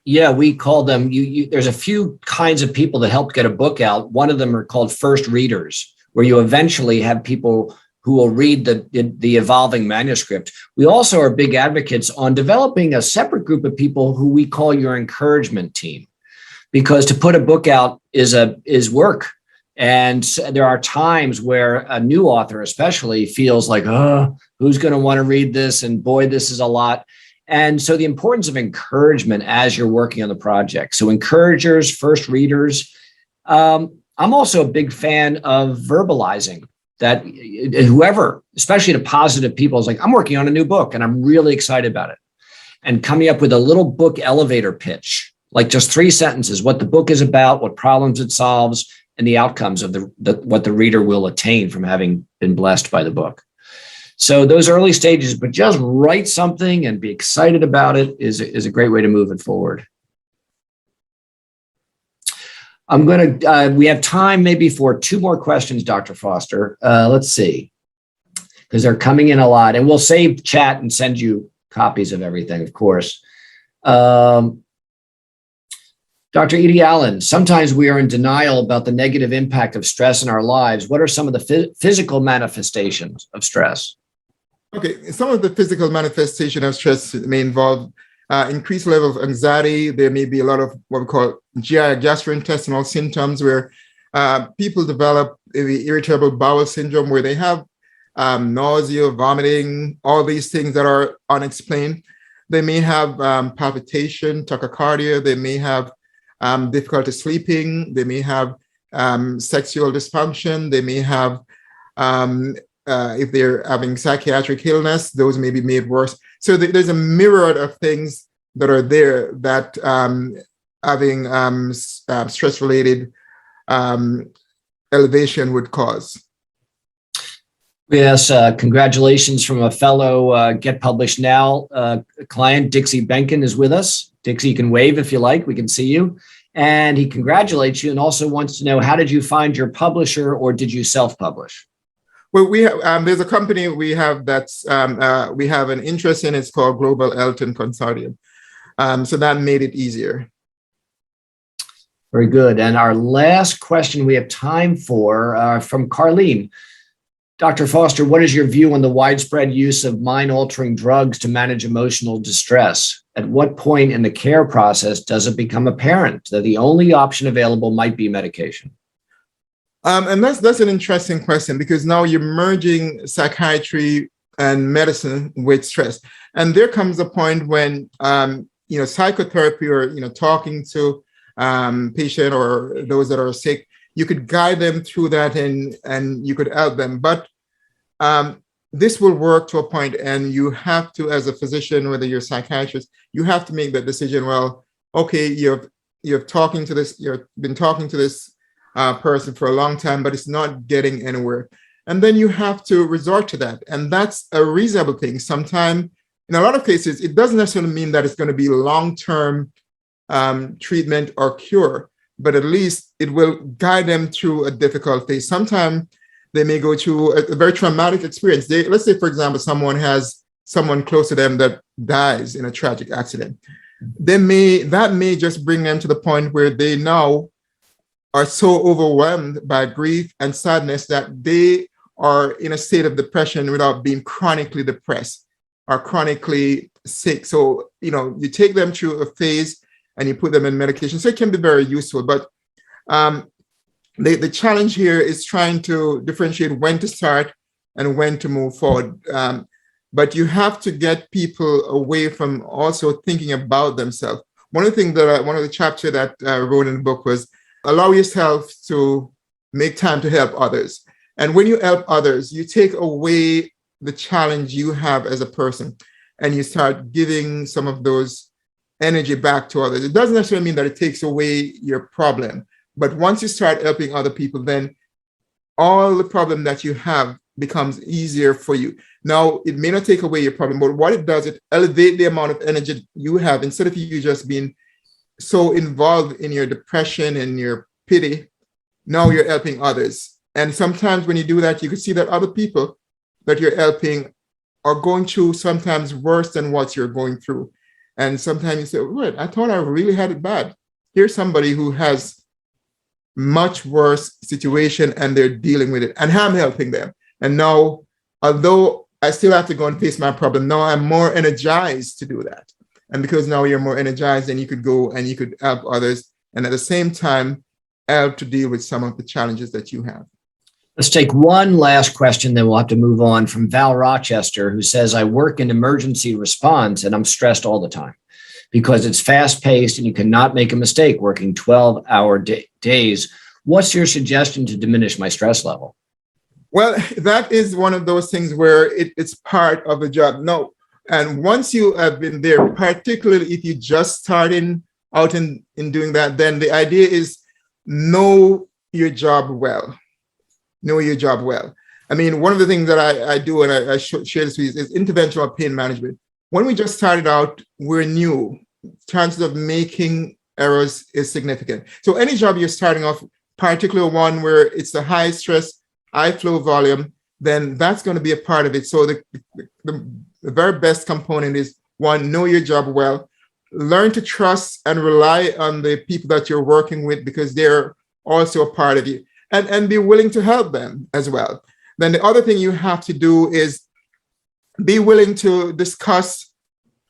Yeah, we call them, there's a few kinds of people that help get a book out. One of them are called first readers, where you eventually have people who will read the evolving manuscript. We also are big advocates on developing a separate group of people who we call your encouragement team, because to put a book out is work. And there are times where a new author especially feels like, oh, who's going to want to read this? And boy, this is a lot. And so the importance of encouragement as you're working on the project. So encouragers, first readers. I'm also a big fan of verbalizing that whoever, especially to positive people, is like, I'm working on a new book and I'm really excited about it. And coming up with a little book elevator pitch, like just 3 sentences, what the book is about, what problems it solves, and the outcomes of what the reader will attain from having been blessed by the book. So those early stages, but just write something and be excited about it is a great way to move it forward. We have time maybe for 2 more questions, Dr. Foster. Let's see, because they're coming in a lot, and we'll save chat and send you copies of everything, of course. Dr. Edie Allen, sometimes we are in denial about the negative impact of stress in our lives. What are some of the physical manifestations of stress?
Okay, some of the physical manifestation of stress may involve increased level of anxiety. There may be a lot of what we call GI, gastrointestinal symptoms, where people develop the irritable bowel syndrome, where they have nausea, vomiting, all these things that are unexplained. They may have palpitation, tachycardia. They may have difficulty sleeping. They may have sexual dysfunction. They may have, if they're having psychiatric illness, those may be made worse. So there's a myriad of things that are there that having stress-related elevation would cause.
Yes, congratulations from a fellow Get Published Now client. Dixie Benkin is with us. Dixie, you can wave if you like. We can see you. And he congratulates you and also wants to know, how did you find your publisher, or did you self-publish?
Well, we have, there's a company we have that's we have an interest in. It's called Global Elton Consortium. So that made it easier.
Very good. And our last question we have time for from Carlene. Dr. Foster, what is your view on the widespread use of mind-altering drugs to manage emotional distress? At what point in the care process does it become apparent that the only option available might be medication?
And that's an interesting question, because now you're merging psychiatry and medicine with stress. And there comes a point when psychotherapy or, talking to patient or those that are sick, you could guide them through that and you could help them. But this will work to a point, and you have to, as a physician, whether you're a psychiatrist, you have to make that decision. Well, okay, you've been talking to this person for a long time, but it's not getting anywhere. And then you have to resort to that. And that's a reasonable thing. Sometimes, in a lot of cases, it doesn't necessarily mean that it's going to be long-term treatment or cure, but at least it will guide them through a difficult phase. Sometimes they may go through a very traumatic experience. Let's say, for example, someone has someone close to them that dies in a tragic accident. That may just bring them to the point where they now are so overwhelmed by grief and sadness that they are in a state of depression without being chronically depressed or chronically sick. So, you take them through a phase and you put them in medication. So it can be very useful. But the challenge here is trying to differentiate when to start and when to move forward. But you have to get people away from also thinking about themselves. One of the chapters that I wrote in the book was allow yourself to make time to help others. And when you help others, you take away the challenge you have as a person, and you start giving some of those energy back to others. It doesn't necessarily mean that it takes away your problem, but once you start helping other people, then all the problem that you have becomes easier for you. Now, it may not take away your problem, but what it does, it elevates the amount of energy you have. Instead of you just being so involved in your depression and your pity, now you're helping others. And sometimes when you do that, you can see that other people that you're helping are going through sometimes worse than what you're going through. And sometimes you say, wait, I thought I really had it bad. Here's somebody who has much worse situation and they're dealing with it, and I'm helping them. And now, although I still have to go and face my problem, now I'm more energized to do that. And because now you're more energized, then you could go and you could help others, and at the same time, help to deal with some of the challenges that you have.
Let's take one last question, then we'll have to move on, from Val Rochester, who says, I work in emergency response and I'm stressed all the time because it's fast paced and you cannot make a mistake working 12-hour days. What's your suggestion to diminish my stress level?
Well, that is one of those things where it's part of the job. No. And once you have been there, particularly if you just starting out in doing that, then the idea is know your job well. Know your job well. I mean, one of the things that I do, and I share this with you, is interventional pain management. When we just started out, we're new. Chances of making errors is significant. So any job you're starting off, particularly one where it's the high stress, high flow volume, then that's going to be a part of it. So the very best component is, one, know your job well. Learn to trust and rely on the people that you're working with because they're also a part of you. And be willing to help them as well. Then the other thing you have to do is be willing to discuss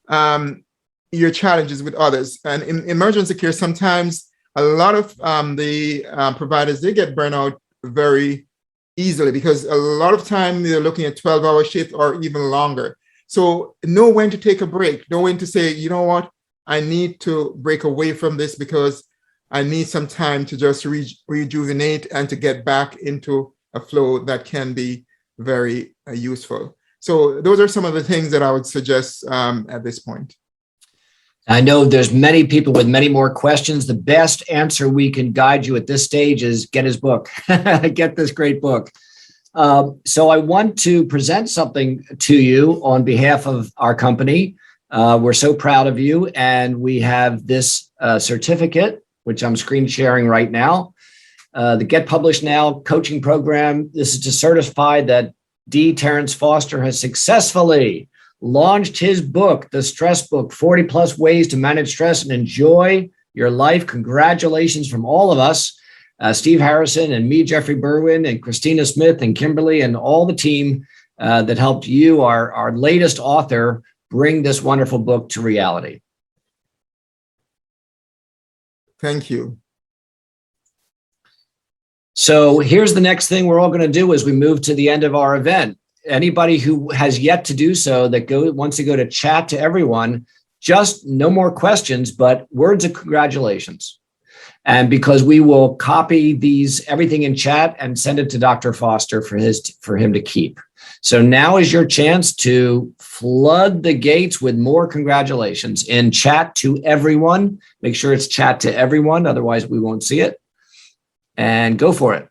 your challenges with others. And in emergency care, sometimes a lot of the providers, they get burnt out very easily because a lot of time they're looking at 12-hour shifts or even longer. So know when to take a break. Know when to say, you know what, I need to break away from this because I need some time to just rejuvenate and to get back into a flow that can be very useful. So those are some of the things that I would suggest at this point.
I know there's many people with many more questions. The best answer we can guide you at this stage is get his book, get this great book. So I want to present something to you on behalf of our company. We're so proud of you. And we have this certificate, which I'm screen sharing right now. The Get Published Now coaching program. This is to certify that D. Terrence Foster has successfully launched his book, The Stress Book, 40 plus ways to manage stress and enjoy your life. Congratulations from all of us, Steve Harrison and me, Jeffrey Berwin, and Christina Smith and Kimberly and all the team that helped you, our latest author, bring this wonderful book to reality.
Thank you.
So here's the next thing we're all going to do as we move to the end of our event. Anybody who has yet to do so, that wants to go to chat to everyone, just no more questions, but words of congratulations. And because we will copy everything in chat and send it to Dr. Foster for him to keep. So now is your chance to flood the gates with more congratulations in chat to everyone. Make sure it's chat to everyone, otherwise we won't see it. And go for it.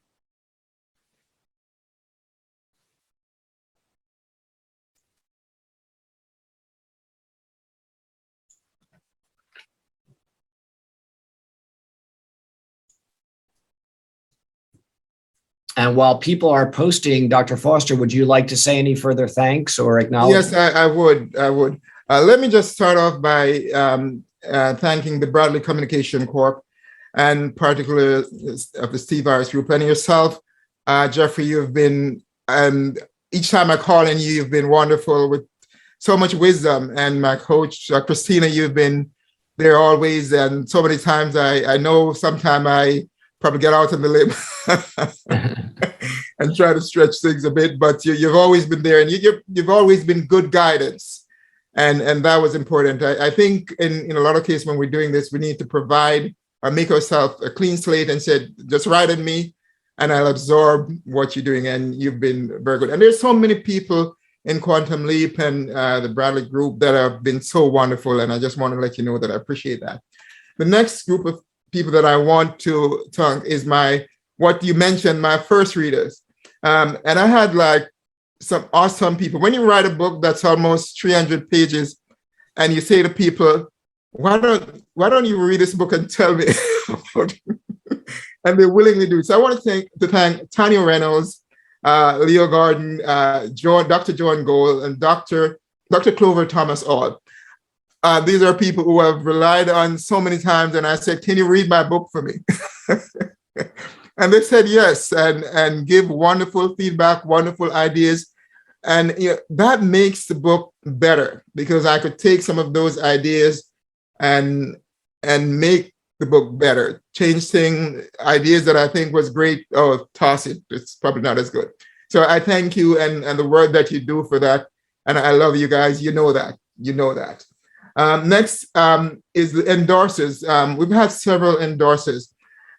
And while people are posting, Dr. Foster, would you like to say any further thanks or acknowledge?
Yes, I would. Let me just start off by thanking the Bradley Communications Corp and particularly of the Steve Harris Group and yourself, Jeffrey. You've been, and each time I call in you've been wonderful with so much wisdom. And my coach, Christina, you've been there always. And so many times I know sometimes I probably get out on the limb and try to stretch things a bit, but you've always been there, and you've always been good guidance, and that was important. I think in a lot of cases when we're doing this, we need to provide or make ourselves a clean slate and say, just write at me, and I'll absorb what you're doing, and you've been very good. And there's so many people in Quantum Leap and the Bradley Group that have been so wonderful, and I just want to let you know that I appreciate that. The next group of people that I want to thank is what you mentioned, my first readers. And I had like some awesome people. When you write a book that's almost 300 pages and you say to people, why don't you read this book and tell me about it? And they willingly do. So I want to thank Tanya Reynolds, Leo Gordon, Dr. Joan Gold, and Dr. Clover Thomas All. These are people who have relied on so many times, and I said, can you read my book for me? And they said yes, and give wonderful feedback, wonderful ideas. And that makes the book better, because I could take some of those ideas and make the book better, change ideas that I think was great. Oh, toss it, it's probably not as good. So I thank you and the work that you do for that. And I love you guys, you know that. Next is the endorsers. We've had several endorsers,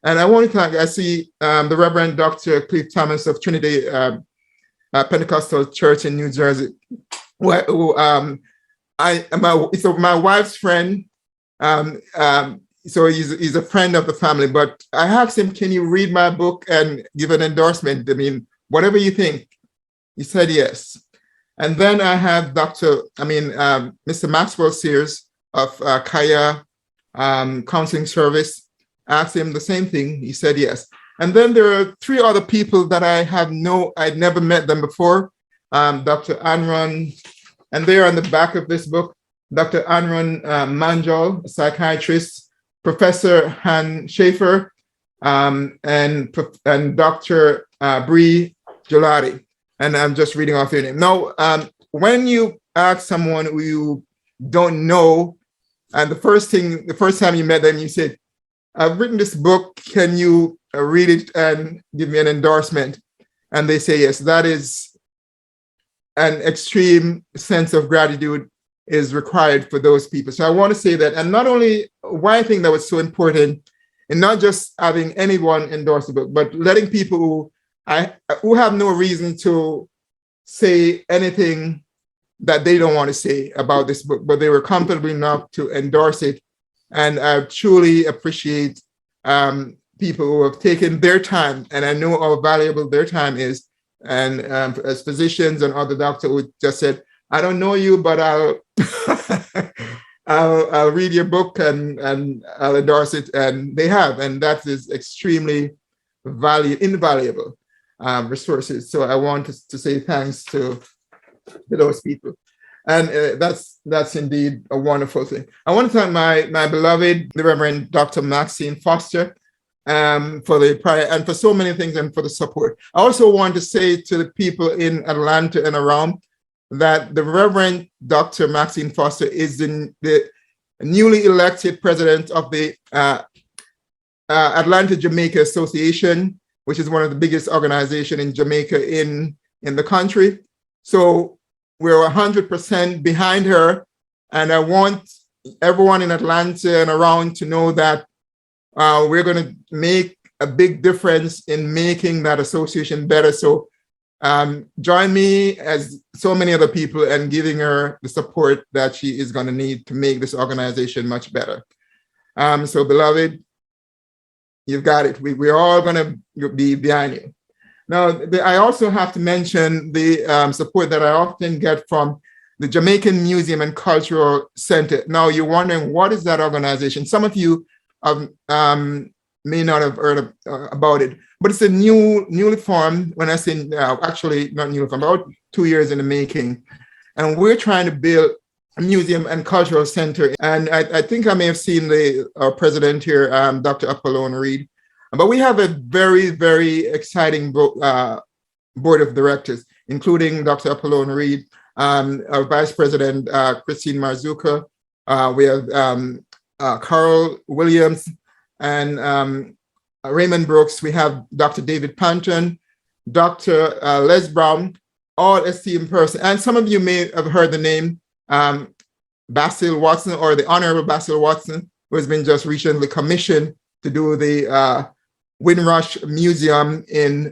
and I want to thank, I see the Reverend Dr. Cliff Thomas of Trinity Pentecostal Church in New Jersey, who my wife's friend, so he's a friend of the family, but I asked him, can you read my book and give an endorsement? I mean, whatever you think. He said yes. And then I have Mr. Maxwell Sears of Kaya Counseling Service. Asked him the same thing. He said yes. And then there are three other people that I'd never met them before. Dr. Anron, and they're on the back of this book. Dr. Anron Manjol, a psychiatrist, Professor Han Schaefer, and Dr. Bree Gelati. And I'm just reading off your name. Now, when you ask someone who you don't know, and the first time you met them, you said, I've written this book, can you read it and give me an endorsement? And they say yes. That is an extreme sense of gratitude is required for those people. So I want to say that, and not only why I think that was so important, and not just having anyone endorse the book, but letting people who have no reason to say anything that they don't want to say about this book, but they were comfortable enough to endorse it. And I truly appreciate people who have taken their time, and I know how valuable their time is. And as physicians and other doctors who just said, I don't know you, but I'll read your book and I'll endorse it. And they have, and that is extremely invaluable resources. So I want to say thanks to those people. And that's indeed a wonderful thing. I want to thank my beloved, the Reverend Dr. Maxine Foster, for the prayer and for so many things and for the support. I also want to say to the people in Atlanta and around that the Reverend Dr. Maxine Foster is the newly elected president of the Atlanta Jamaica Association, which is one of the biggest organizations in Jamaica in the country. So we're 100% behind her. And I want everyone in Atlanta and around to know that we're going to make a big difference in making that association better. So join me as so many other people and giving her the support that she is going to need to make this organization much better. So beloved, you've got it. We're all going to be behind you. Now, I also have to mention the support that I often get from the Jamaican Museum and Cultural Center. Now, you're wondering, what is that organization? Some of you may not have heard about it, but it's a newly formed, when I say actually not newly formed, about 2 years in the making. And we're trying to build a museum and cultural center. And I think I may have seen our president here, Dr. Apollon Reed. But we have a very, very exciting board of directors, including Dr. Apollon Reed, our vice president, Christine Marzuka. We have Carl Williams and Raymond Brooks. We have Dr. David Panton, Dr. Les Brown, all esteemed person. And some of you may have heard the name Basil Watson, or the Honorable Basil Watson, who has been just recently commissioned to do the Windrush Museum in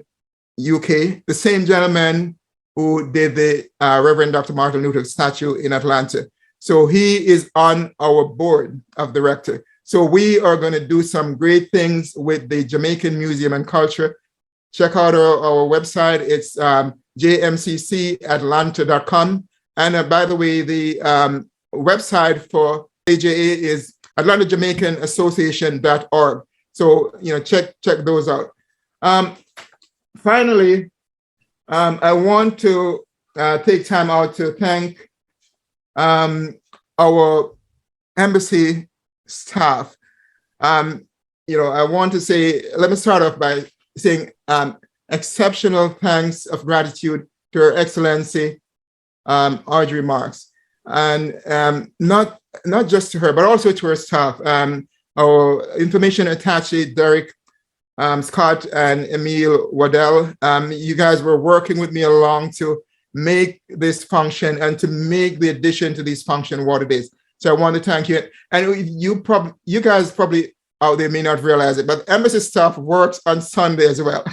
UK, the same gentleman who did the Reverend Dr. Martin Luther statue in Atlanta. So he is on our board of directors. So we are going to do some great things with the Jamaican Museum and Culture. Check out our website. It's jmccatlanta.com. And by the way, the website for AJA is AtlantaJamaicanAssociation.org. So, check those out. Finally, I want to take time out to thank our embassy staff. I want to say, let me start off by saying exceptional thanks of gratitude to Her Excellency Audrey Marks, and not just to her, but also to her staff. Our information attaché, Derek Scott and Emile Waddell, you guys were working with me along to make this function and to make the addition to these function what it is. So I want to thank you. And you guys probably out there may not realize it, but embassy staff works on Sunday as well.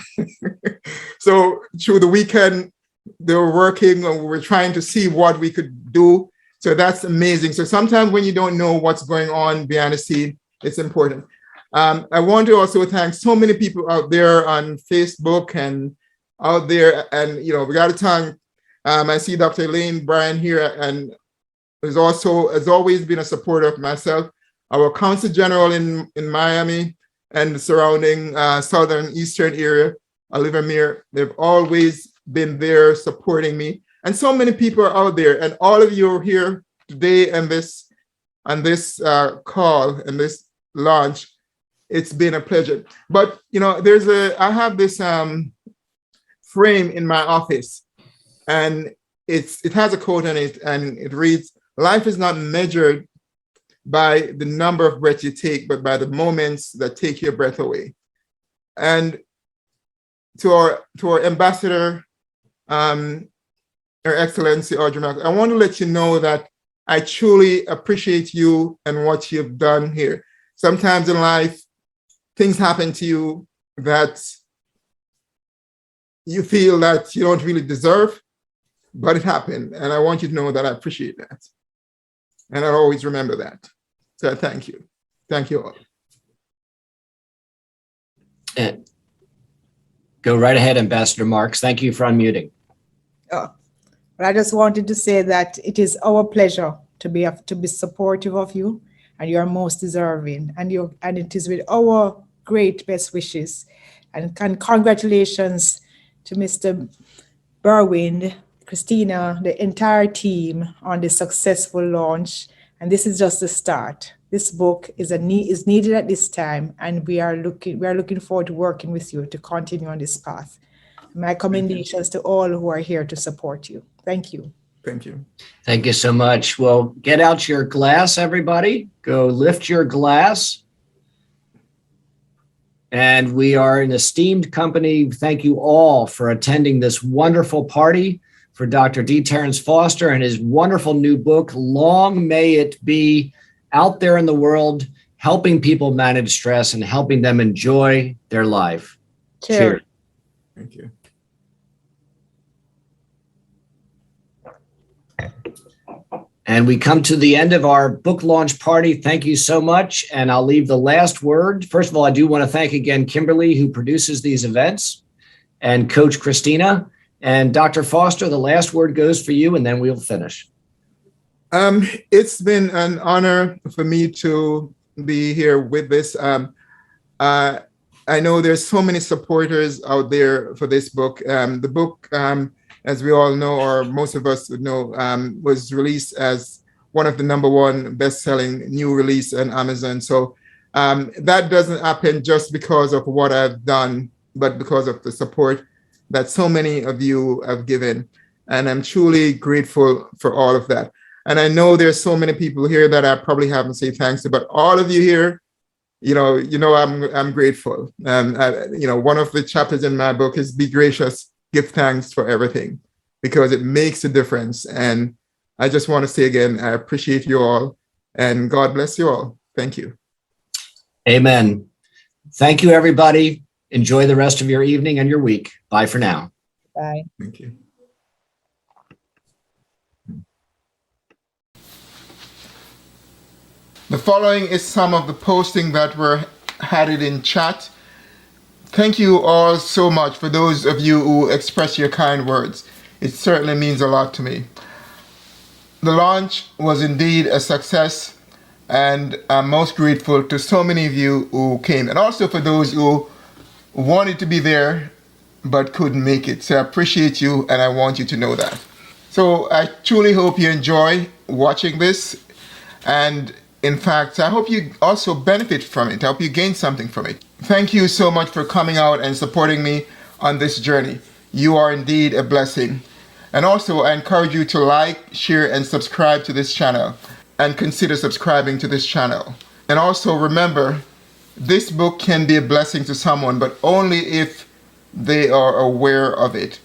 So through the weekend, they were working and we were trying to see what we could do. So that's amazing. So sometimes when you don't know what's going on behind the scene, it's important. I want to also thank so many people out there on Facebook and out there. And, we got to thank, I see Dr. Elaine Bryan here, and has always been a supporter of myself. Our Consul General in Miami and the surrounding southern eastern area, Oliver Meir, they've always been there supporting me. And so many people are out there, and all of you are here today on this call and this launch. It's been a pleasure. But I have this frame in my office, and it has a quote on it, and it reads, "Life is not measured by the number of breaths you take, but by the moments that take your breath away." And to our ambassador, Her Excellency Audrey Marks, I want to let you know that I truly appreciate you and what you've done here. Sometimes in life, things happen to you that you feel that you don't really deserve, but it happened. And I want you to know that I appreciate that. And I'll always remember that. So thank you. Thank you all.
And go right ahead, Ambassador Marks. Thank you for unmuting.
But I just wanted to say that it is our pleasure to be supportive of you, and you are most deserving. And it is with our great best wishes. And congratulations to Mr. Berwind, Christina, the entire team on the successful launch. And this is just the start. This book is needed at this time, and we are looking forward to working with you to continue on this path. My commendations to all who are here to support you. Thank you.
Thank you.
Thank you so much. Well, get out your glass, everybody. Go lift your glass. And we are an esteemed company. Thank you all for attending this wonderful party for Dr. D. Terrence Foster and his wonderful new book, Long May It Be out there in the world, helping people manage stress and helping them enjoy their life. Cheers.
Thank you.
And we come to the end of our book launch party. Thank you so much. And I'll leave the last word. First of all, I do want to thank again Kimberly, who produces these events, and Coach Christina. And Dr. Foster, the last word goes for you, and then we'll finish.
It's been an honor for me to be here with this. I know there's so many supporters out there for this book. The book, as we all know, or most of us would know, was released as one of the #1 best-selling new release on Amazon. So that doesn't happen just because of what I've done, but because of the support that so many of you have given. And I'm truly grateful for all of that. And I know there's so many people here that I probably haven't said thanks to, but all of you here, I'm grateful. One of the chapters in my book is be gracious, give thanks for everything, because it makes a difference. And I just want to say again, I appreciate you all, and God bless you all. Thank you.
Amen. Thank you, everybody. Enjoy the rest of your evening and your week. Bye for now.
Bye.
Thank you. The following is some of the posting that were added in chat. Thank you all so much for those of you who express your kind words. It certainly means a lot to me. The launch was indeed a success, and I'm most grateful to so many of you who came, and also for those who wanted to be there but couldn't make it. So I appreciate you, and I want you to know that. So I truly hope you enjoy watching this, and in fact, I hope you also benefit from it. I hope you gain something from it. Thank you so much for coming out and supporting me on this journey. You are indeed a blessing. And also, I encourage you to like, share, and subscribe to this channel, and consider subscribing to this channel. And also remember, this book can be a blessing to someone, but only if they are aware of it.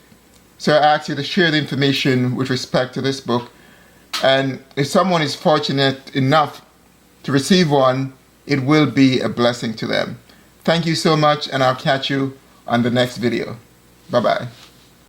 So I ask you to share the information with respect to this book. And if someone is fortunate enough to receive one, it will be a blessing to them. Thank you so much, and I'll catch you on the next video. Bye-bye.